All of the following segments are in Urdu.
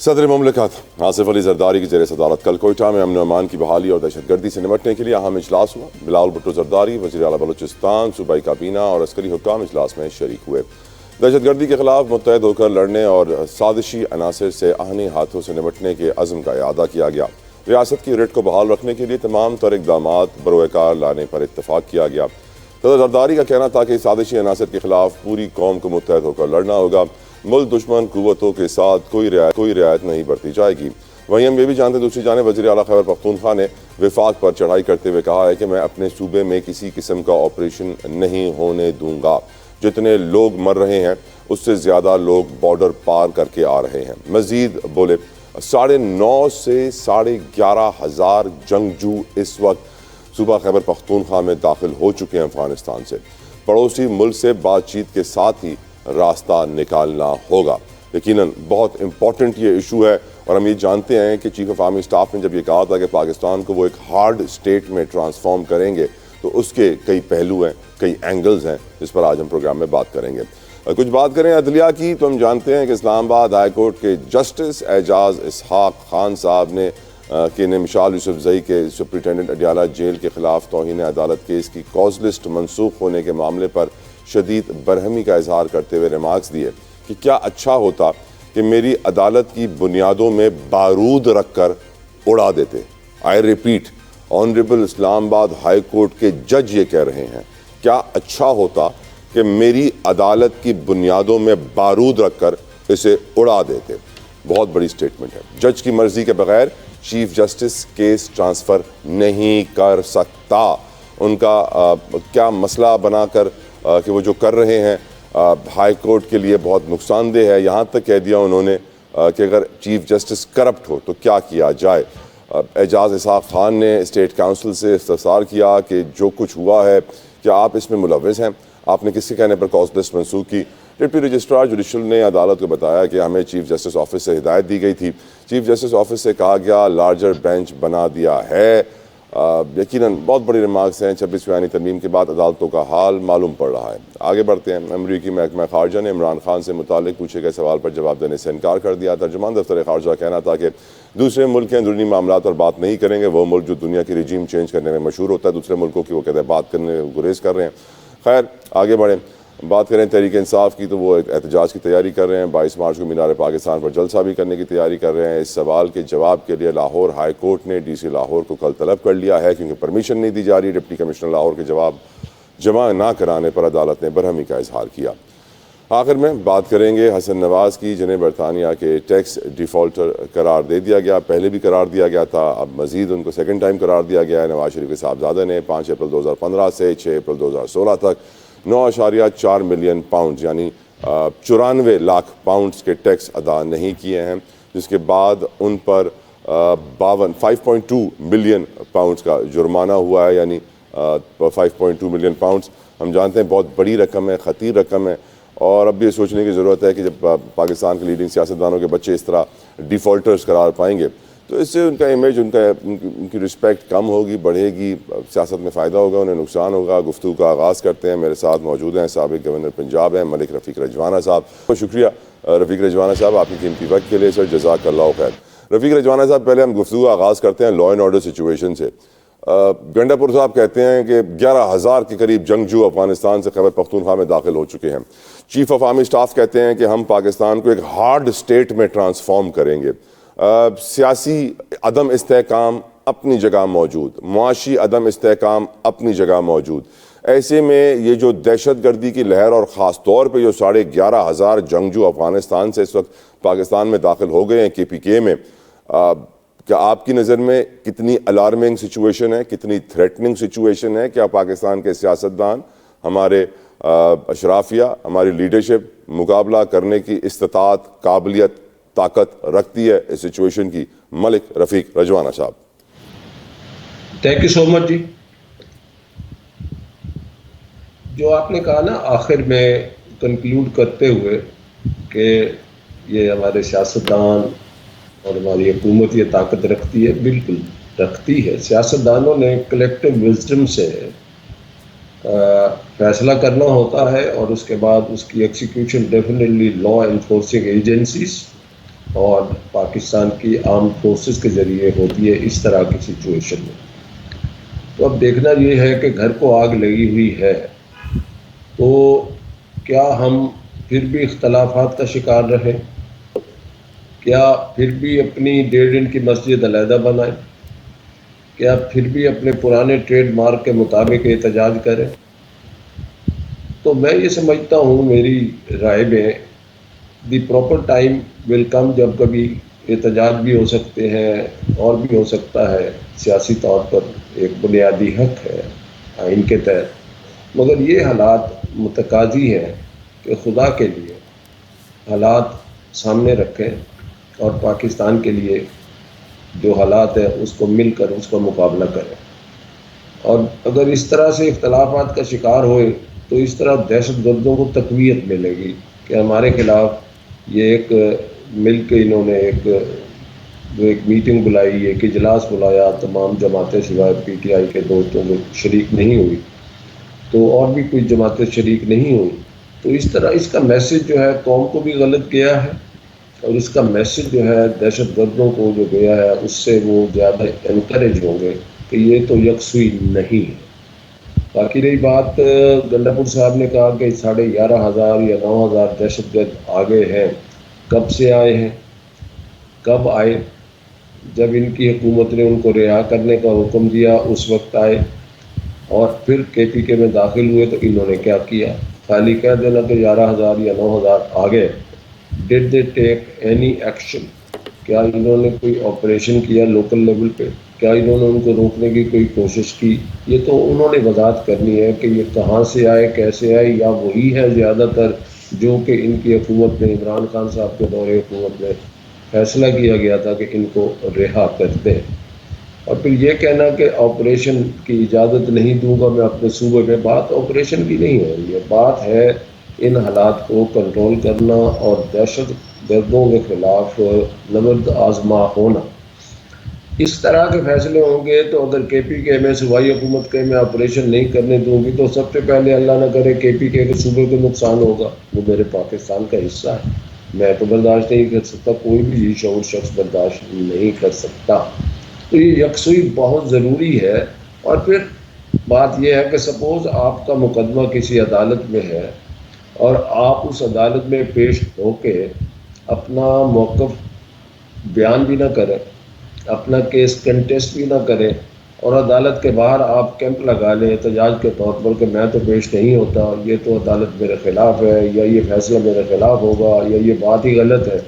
صدر مملکت آصف علی زرداری کی زیر صدارت کل کوئٹہ میں امن و امان کی بحالی اور دہشت گردی سے نمٹنے کے لیے اہم اجلاس ہوا۔ بلاول بھٹو زرداری وزیر اعلیٰ بلوچستان صوبائی کابینہ اور عسکری حکام اجلاس میں شریک ہوئے۔ دہشت گردی کے خلاف متحد ہو کر لڑنے اور سازشی عناصر سے آہنی ہاتھوں سے نمٹنے کے عزم کا اعادہ کیا گیا۔ ریاست کی ریٹ کو بحال رکھنے کے لیے تمام تر اقدامات بروئے کار لانے پر اتفاق کیا گیا۔ صدر زرداری کا کہنا تھا کہ سازشی عناصر کے خلاف پوری قوم کو متحد ہو کر لڑنا ہوگا۔ ملک دشمن قوتوں کے ساتھ کوئی رعایت نہیں برتی جائے گی۔ وہیں ہم یہ بھی جانتے دوسری جانب وزیر اعلیٰ خیبر پختونخوا نے وفاق پر چڑھائی کرتے ہوئے کہا ہے کہ میں اپنے صوبے میں کسی قسم کا آپریشن نہیں ہونے دوں گا۔ جتنے لوگ مر رہے ہیں اس سے زیادہ لوگ بارڈر پار کر کے آ رہے ہیں۔ مزید بولے 9,500 سے 11,500 جنگجو اس وقت صوبہ خیبر پختونخوا میں داخل ہو چکے ہیں افغانستان سے۔ پڑوسی ملک سے بات چیت کے ساتھ ہی راستہ نکالنا ہوگا۔ یقیناً بہت امپورٹنٹ یہ ایشو ہے اور ہم یہ جانتے ہیں کہ چیف آف آرمی اسٹاف نے جب یہ کہا تھا کہ پاکستان کو وہ ایک ہارڈ اسٹیٹ میں ٹرانسفارم کریں گے تو اس کے کئی پہلو ہیں، کئی اینگلز ہیں جس پر آج ہم پروگرام میں بات کریں گے۔ کچھ بات کریں عدلیہ کی تو ہم جانتے ہیں کہ اسلام آباد ہائی کورٹ کے جسٹس اعجاز اسحاق خان صاحب نے مشال یوسف زئی کے سپرنٹینڈنٹ اڈیالہ جیل کے خلاف توہین عدالت کیس کی کاز لسٹ منسوخ ہونے کے معاملے پر شدید برہمی کا اظہار کرتے ہوئے ریمارکس دیے کہ کیا اچھا ہوتا کہ میری عدالت کی بنیادوں میں بارود رکھ کر اڑا دیتے۔ آئی ریپیٹ، آنریبل اسلام آباد ہائی کورٹ کے جج یہ کہہ رہے ہیں کیا اچھا ہوتا کہ میری عدالت کی بنیادوں میں بارود رکھ کر اسے اڑا دیتے۔ بہت بڑی سٹیٹمنٹ ہے۔ جج کی مرضی کے بغیر چیف جسٹس کیس ٹرانسفر نہیں کر سکتا۔ ان کا کیا مسئلہ بنا کر کہ وہ جو کر رہے ہیں ہائی کورٹ کے لیے بہت نقصان دہ ہے۔ یہاں تک کہہ دیا انہوں نے کہ اگر چیف جسٹس کرپٹ ہو تو کیا کیا جائے۔ اعجاز اسحاق خان نے اسٹیٹ کاؤنسل سے استفسار کیا کہ جو کچھ ہوا ہے کیا آپ اس میں ملوث ہیں؟ آپ نے کس کے کہنے پر کاز لسٹ منسوخ کی؟ ڈپٹی رجسٹرار جوڈیشل نے عدالت کو بتایا کہ ہمیں چیف جسٹس آفس سے ہدایت دی گئی تھی۔ چیف جسٹس آفس سے کہا گیا لارجر بینچ بنا دیا ہے۔ یقیناً بہت بڑی ریمارکس ہیں۔ 26 فیانی ترمیم کے بعد عدالتوں کا حال معلوم پڑ رہا ہے۔ آگے بڑھتے ہیں۔ امریکی محکمہ خارجہ نے عمران خان سے متعلق پوچھے گئے سوال پر جواب دینے سے انکار کر دیا۔ ترجمان دفتر خارجہ کا کہنا تھا کہ دوسرے ملک کے اندرونی معاملات پر بات نہیں کریں گے۔ وہ ملک جو دنیا کی رجیم چینج کرنے میں مشہور ہوتا ہے دوسرے ملکوں کی وہ کہتے ہیں بات کرنے گریز کر رہے ہیں۔ خیر آگے بڑھیں، بات کریں تحریک انصاف کی تو وہ احتجاج کی تیاری کر رہے ہیں۔ 22 مارچ کو مینار پاکستان پر جلسہ بھی کرنے کی تیاری کر رہے ہیں۔ اس سوال کے جواب کے لیے لاہور ہائی کورٹ نے ڈی سی لاہور کو کل طلب کر لیا ہے کیونکہ پرمیشن نہیں دی جا رہی۔ ڈپٹی کمشنر لاہور کے جواب جمع نہ کرانے پر عدالت نے برہمی کا اظہار کیا۔ آخر میں بات کریں گے حسن نواز کی جنہیں برطانیہ کے ٹیکس ڈیفالٹر قرار دے دیا گیا۔ پہلے بھی قرار دیا گیا تھا، اب مزید ان کو سیکنڈ ٹائم قرار دیا گیا ہے۔ نواز شریف کے صاحبزادے نے 5 اپریل 2015 سے 6 اپریل 2016 تک 9.4 ملین پاؤنڈ یعنی 94 لاکھ پاؤنڈز کے ٹیکس ادا نہیں کیے ہیں، جس کے بعد ان پر 5.2 ملین پاؤنڈز کا جرمانہ ہوا ہے، یعنی 5.2 ملین پاؤنڈز ہم جانتے ہیں بہت بڑی رقم ہے، خطیر رقم ہے۔ اور اب یہ سوچنے کی ضرورت ہے کہ جب پاکستان کے لیڈنگ سیاستدانوں کے بچے اس طرح ڈیفالٹرز قرار پائیں گے تو اس سے ان کا امیج، ان کی رسپیکٹ کم ہوگی، بڑھے گی، سیاست میں فائدہ ہوگا، انہیں نقصان ہوگا۔ گفتگو کا آغاز کرتے ہیں۔ میرے ساتھ موجود ہیں سابق گورنر پنجاب ہیں ملک رفیق رجوانہ صاحب۔ بہت شکریہ رفیق رجوانہ صاحب آپ کی قیمتی وقت کے لیے سر، جزاک اللہ خیر۔ رفیق رجوانہ صاحب پہلے ہم گفتگو آغاز کرتے ہیں لا اینڈ آرڈر سچویشن سے۔ گنڈا پور صاحب کہتے ہیں کہ 11,000 کے قریب جنگجو افغانستان سے خیبر پختونخوا میں داخل ہو چکے ہیں۔ چیف آف آرمی اسٹاف کہتے ہیں کہ ہم پاکستان کو ایک ہارڈ اسٹیٹ میں ٹرانسفارم کریں گے۔ سیاسی عدم استحکام اپنی جگہ موجود، معاشی عدم استحکام اپنی جگہ موجود۔ ایسے میں یہ جو دہشت گردی کی لہر اور خاص طور پہ جو 11,500 جنگجو افغانستان سے اس وقت پاکستان میں داخل ہو گئے ہیں KPK میں، کیا آپ کی نظر میں کتنی الارمنگ سچویشن ہے، کتنی تھریٹننگ سچویشن ہے؟ کیا پاکستان کے سیاستدان، ہمارے اشرافیہ، ہماری لیڈرشپ مقابلہ کرنے کی استطاعت، قابلیت، طاقت رکھتی ہے اس سچویشن کی؟ ملک رفیق رجوانہ صاحب۔ تھینک یو سو مچ جی۔ جو آپ نے کہا نا آخر میں کنکلوڈ کرتے ہوئے کہ یہ ہمارے سیاستدان اور ہماری حکومت یہ طاقت رکھتی ہے، بالکل رکھتی ہے۔ سیاستدانوں نے کلیکٹیو وزڈم سے فیصلہ کرنا ہوتا ہے اور اس کے بعد اس کی execution definitely law enforcing agencies اور پاکستان کی آرم فورسز کے ذریعے ہوتی ہے اس طرح کی سچویشن میں. تو اب دیکھنا یہ ہے کہ گھر کو آگ لگی ہوئی ہے تو کیا ہم پھر بھی اختلافات کا شکار رہیں؟ کیا پھر بھی اپنی 1.5 کی مسجد علیحدہ بنائیں؟ کیا پھر بھی اپنے پرانے ٹریڈ مارک کے مطابق احتجاج کریں؟ تو میں یہ سمجھتا ہوں میری رائے میں دی پراپر ٹائم ول کم جب کبھی احتجاج بھی ہو سکتے ہیں اور بھی ہو سکتا ہے. سیاسی طور پر ایک بنیادی حق ہے آئین کے تحت، مگر یہ حالات متقاضی ہیں کہ خدا کے لیے حالات سامنے رکھیں اور پاکستان کے لیے جو حالات ہیں اس کو مل کر اس کا مقابلہ کریں. اور اگر اس طرح سے اختلافات کا شکار ہوئے تو اس طرح دہشت گردوں کو تقویت ملے گی کہ ہمارے خلاف یہ ایک مل کے انہوں نے ایک میٹنگ بلائی، ایک اجلاس بلایا، تمام جماعتیں سوائے پی ٹی آئی کے دوستوں میں شریک نہیں ہوئی، تو اور بھی کوئی جماعتیں شریک نہیں ہوئی. تو اس طرح اس کا میسج جو ہے قوم کو بھی غلط گیا ہے اور اس کا میسج جو ہے دہشت گردوں کو جو گیا ہے اس سے وہ زیادہ انکریج ہوں گے کہ یہ تو یکسوئی نہیں ہے. باقی رہی بات گنڈاپور صاحب نے کہا کہ 11,500 یا 9,000 دہشت گرد آگے ہیں. کب سے آئے ہیں؟ کب آئے؟ جب ان کی حکومت نے ان کو رہا کرنے کا حکم دیا اس وقت آئے، اور پھر کے پی کے میں داخل ہوئے تو انہوں نے کیا کیا؟ خالی کہہ دینا کہ 11,000 یا 9,000 آگے. ڈڈ دے ٹیک اینی ایکشن؟ کیا انہوں نے کوئی آپریشن کیا لوکل لیول پہ؟ کیا انہوں نے ان کو روکنے کی کوئی کوشش کی؟ یہ تو انہوں نے وضاحت کرنی ہے کہ یہ کہاں سے آئے، کیسے آئے، یا وہی ہے زیادہ تر جو کہ ان کی حکومت میں عمران خان صاحب کے دور حکومت میں فیصلہ کیا گیا تھا کہ ان کو رہا کر دیں. اور پھر یہ کہنا کہ آپریشن کی اجازت نہیں دوں گا میں اپنے صوبے میں، بات آپریشن کی نہیں ہے، یہ بات ہے ان حالات کو کنٹرول کرنا اور دہشت گردوں کے خلاف نبرد آزما ہونا. اس طرح کے فیصلے ہوں گے تو اگر کے پی کے میں صوبائی حکومت کے میں آپریشن نہیں کرنے دوں گی تو سب سے پہلے اللہ نہ کرے کے پی کے صوبے کو نقصان ہوگا، وہ میرے پاکستان کا حصہ ہے. میں تو برداشت نہیں کر سکتا، کوئی بھی شعور شخص برداشت نہیں کر سکتا. تو یہ یکسوئی بہت ضروری ہے. اور پھر بات یہ ہے کہ سپوز آپ کا مقدمہ کسی عدالت میں ہے اور آپ اس عدالت میں پیش ہو کے اپنا موقف بیان بھی نہ کریں، اپنا کیس کنٹیسٹ بھی نہ کریں، اور عدالت کے باہر آپ کیمپ لگا لیں احتجاج کے طور پر کہ میں تو پیش نہیں ہوتا، یہ تو عدالت میرے خلاف ہے، یا یہ فیصلہ میرے خلاف ہوگا، یا یہ بات ہی غلط ہے،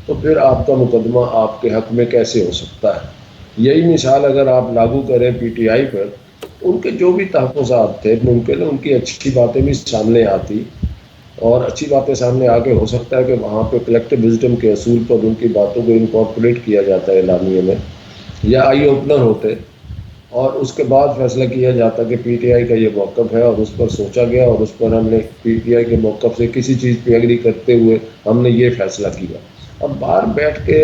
تو پھر آپ کا مقدمہ آپ کے حق میں کیسے ہو سکتا ہے؟ یہی مثال اگر آپ لاگو کریں پی ٹی آئی پر، ان کے جو بھی تحفظات تھے ممکن ہے ان کی اچھی باتیں بھی سامنے آتی، اور اچھی باتیں سامنے آ کے ہو سکتا ہے کہ وہاں پہ کلیکٹیو وزڈم کے اصول پر ان کی باتوں کو انکارپوریٹ کیا جاتا ہے اعلامیے میں، یا آئی اوپنر ہوتے، اور اس کے بعد فیصلہ کیا جاتا کہ پی ٹی آئی کا یہ موقف ہے اور اس پر سوچا گیا اور اس پر ہم نے پی ٹی آئی کے موقف سے کسی چیز پہ ایگری کرتے ہوئے ہم نے یہ فیصلہ کیا. اب باہر بیٹھ کے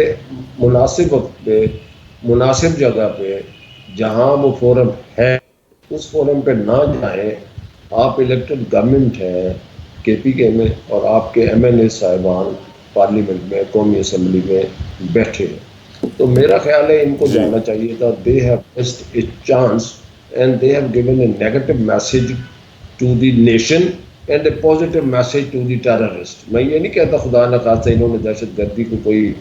مناسب وقت پہ مناسب جگہ پہ جہاں وہ فورم ہے اس فورم پہ نہ جائیں. آپ الیکٹڈ گورنمنٹ ہیں کے پی کے میں اور آپ کے ایم ایل اے صاحبان پارلیمنٹ میں قومی اسمبلی میں بیٹھے ہیں، تو میرا خیال ہے ان کو جی جانا چاہیے تھا. They have missed a chance and they have given a negative message to the nation and a positive message to the terrorist. میں یہ نہیں کہتا خدا نہ خاصہ انہوں نے دہشت گردی کو کوئی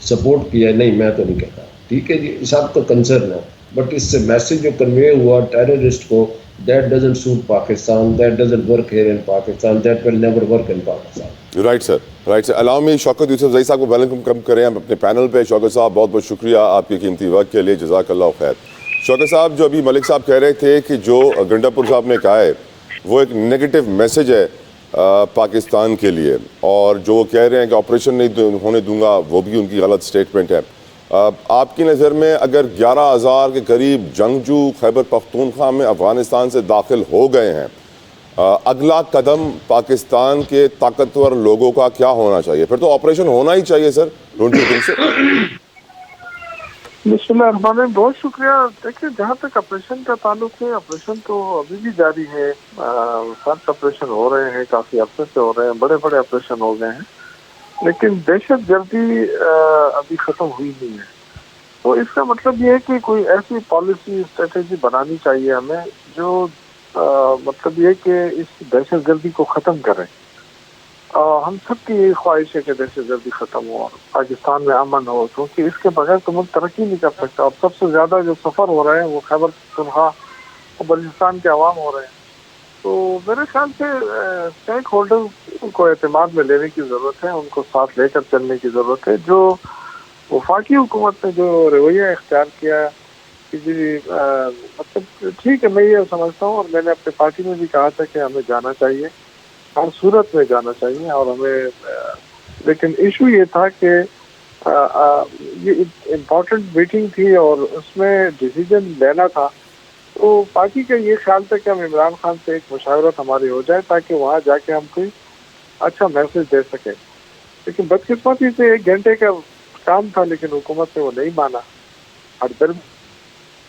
سپورٹ کیا ہے، نہیں میں تو نہیں کہتا، ٹھیک ہے جی سب کا کنسرن ہے، بٹ اس سے میسج جو کنوے ہوا ٹیررسٹ کو، that doesn't suit Pakistan, that doesn't work here in Pakistan, that will never work in Pakistan. Right sir, right sir. Allow me Shaukat Yousafzai صاحب کو ویلکم کریں ہم اپنے پینل پہ. شوکت صاحب بہت بہت شکریہ آپ کے قیمتی وقت کے لیے، جزاک اللہ خیر. شوکت صاحب جو ابھی ملک صاحب کہہ رہے تھے کہ جو گنڈاپور صاحب نے کہا ہے وہ ایک نیگیٹو میسج ہے پاکستان کے لیے، اور جو وہ کہہ رہے ہیں کہ آپریشن نہیں ہونے دوں گا وہ بھی ان کی غلط سٹیٹمنٹ ہے. آپ کی نظر میں اگر 11,000 کے قریب جنگجو خیبر پختونخوا میں افغانستان سے داخل ہو گئے ہیں، اگلا قدم پاکستان کے طاقتور لوگوں کا کیا ہونا چاہیے؟ پھر تو آپریشن ہونا ہی چاہیے سر، ڈونٹ یو تھنک سو؟ بسم اللہ الرحمن الرحیم. بہت شکریہ. دیکھیے جہاں تک آپریشن کا تعلق ہے، آپریشن تو ابھی بھی جاری ہے. 7 آپریشن ہو رہے ہیں، کافی عرصے سے ہو رہے ہیں، بڑے بڑے آپریشن ہو گئے ہیں. لیکن دہشت گردی ابھی ختم ہوئی نہیں ہے. تو اس کا مطلب یہ ہے کہ کوئی ایسی پالیسی اسٹریٹجی بنانی چاہیے ہمیں جو مطلب یہ کہ اس دہشت گردی کو ختم کرے. ہم سب کی یہی خواہش ہے کہ دہشت گردی ختم ہو اور پاکستان میں امن ہو، کیونکہ اس کے بغیر تو ملک ترقی نہیں کر سکتا. اور سب سے زیادہ جو سفر ہو رہے ہیں وہ خیبر پختونخوا اور بلوچستان کے عوام ہو رہے ہیں. تو میرے خیال سے اسٹیک ہولڈر کو اعتماد میں لینے کی ضرورت ہے، ان کو ساتھ لے کر چلنے کی ضرورت ہے. جو وفاقی حکومت نے جو رویہ اختیار کیا کہ جی مطلب ٹھیک ہے، میں یہ سمجھتا ہوں اور میں نے اپنے پارٹی میں بھی کہا تھا کہ ہمیں جانا چاہیے، ہر صورت میں جانا چاہیے. اور ہمیں لیکن ایشو یہ تھا کہ یہ امپورٹنٹ میٹنگ تھی اور اس میں ڈیسیجن لینا تھا. تو پارٹی کا یہ خیال تھا کہ ہم عمران خان سے ایک مشاورت ہماری ہو جائے تاکہ وہاں جا کے ہم کوئی اچھا میسج دے سکیں. لیکن بدقسمتی سے 1 گھنٹے کا کام تھا لیکن حکومت نے وہ نہیں مانا. اور